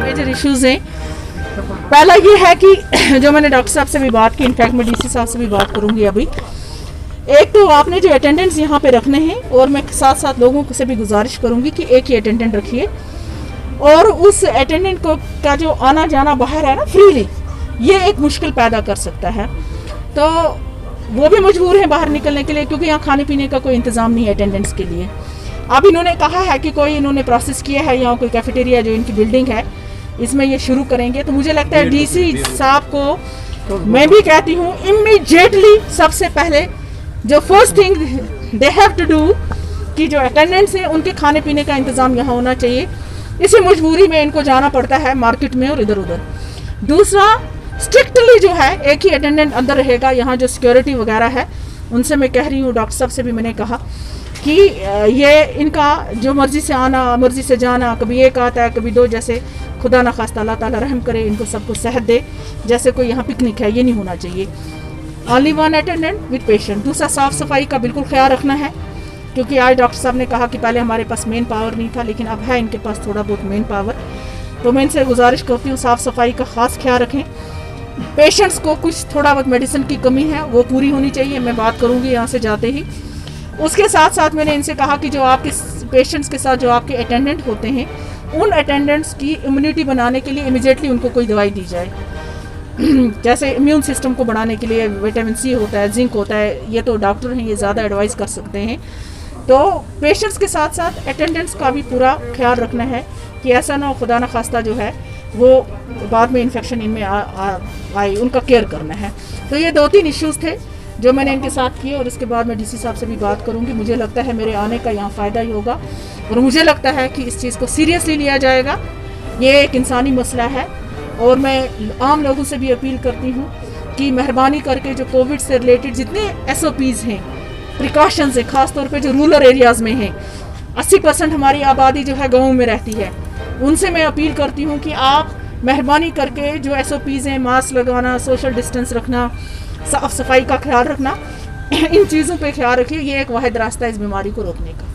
Major issues हैं। पहला ये है कि जो मैंने डॉक्टर साहब से भी बात की, इनफैक्ट मैं डीसी साहब से भी बात करूंगी अभी। एक तो आपने जो अटेंडेंट्स यहाँ पे रखने हैं, और मैं साथ साथ लोगों से भी गुजारिश करूंगी कि एक ही अटेंडेंट रखिए, और उस अटेंडेंट को का जो आना जाना बाहर है ना फ्रीली, ये एक मुश्किल पैदा कर सकता है। तो वो भी मजबूर हैं बाहर निकलने के लिए, क्योंकि यहाँ खाने पीने का कोई इंतज़ाम नहीं है अटेंडेंट्स के लिए। अब इन्होंने कहा है कि कोई इन्होंने प्रोसेस किया है, यहाँ कोई कैफेटेरिया जो इनकी बिल्डिंग है इसमें ये शुरू करेंगे। तो मुझे लगता है डीसी साहब को मैं भी कहती हूँ, इमीडिएटली सबसे पहले जो first thing they have to do कि जो अटेंडेंट्स हैं उनके खाने पीने का इंतज़ाम यहाँ होना चाहिए। इसी मजबूरी में इनको जाना पड़ता है मार्केट में और इधर उधर। दूसरा, स्ट्रिक्टली जो है एक ही अटेंडेंट अंदर रहेगा। यहाँ जो सिक्योरिटी वगैरह है उनसे मैं कह रही हूँ, डॉक्टर साहब से भी मैंने कहा कि ये इनका जो मर्जी से आना मर्जी से जाना, कभी एक आता है कभी दो, जैसे खुदा न खास्ता अल्लाह ताला रहम करे, इनको सबको सेहत दे, जैसे कोई यहाँ पिकनिक है, ये नहीं होना चाहिए। Only one attendant with patient. दूसरा, साफ़ सफाई का बिल्कुल ख्याल रखना है, क्योंकि आज डॉक्टर साहब ने कहा कि पहले हमारे पास मेन पावर नहीं था, लेकिन अब है इनके पास थोड़ा बहुत मेन पावर। तो मैं इनसे गुजारिश करती हूँ साफ़ सफाई का ख़ास ख्याल रखें। पेशेंट्स को कुछ थोड़ा बहुत मेडिसिन की कमी है, वो पूरी होनी चाहिए, मैं बात करूँगी यहाँ से जाते ही। उसके साथ साथ मैंने इनसे कहा कि जो आपके पेशेंट्स के साथ जो आपके अटेंडेंट होते हैं, उन अटेंडेंट्स की इम्यूनिटी बनाने के लिए इमीडिएटली उनको कोई दवाई दी जाए। जैसे इम्यून सिस्टम को बढ़ाने के लिए विटामिन सी होता है, जिंक होता है, ये तो डॉक्टर हैं, ये ज़्यादा एडवाइस कर सकते हैं। तो पेशेंट्स के साथ साथ अटेंडेंट्स का भी पूरा ख्याल रखना है कि ऐसा ना हो खुदा न खास्ता जो है वो बाद में इन्फेक्शन इनमें आए, उनका केयर करना है। तो ये 2-3 इश्यूज़ थे जो मैंने इनके साथ किए, और इसके बाद मैं डीसी साहब से भी बात करूंगी। मुझे लगता है मेरे आने का यहाँ फ़ायदा ही होगा, और मुझे लगता है कि इस चीज़ को सीरियसली लिया जाएगा। ये एक इंसानी मसला है, और मैं आम लोगों से भी अपील करती हूँ कि मेहरबानी करके जो कोविड से रिलेटेड जितने SOPs हैं, प्रिकॉशंस हैं, ख़ासतौर पे जो रूरल एरियाज़ में हैं, 80% हमारी आबादी जो है गाँव में रहती है, उनसे मैं अपील करती हूँ कि आप मेहरबानी करके जो SOPs हैं, मास्क लगाना, सोशल डिस्टेंस रखना, साफ़ सफाई का ख्याल रखना, इन चीज़ों पे ख्याल रखिए। ये एक वाहिद रास्ता है इस बीमारी को रोकने का।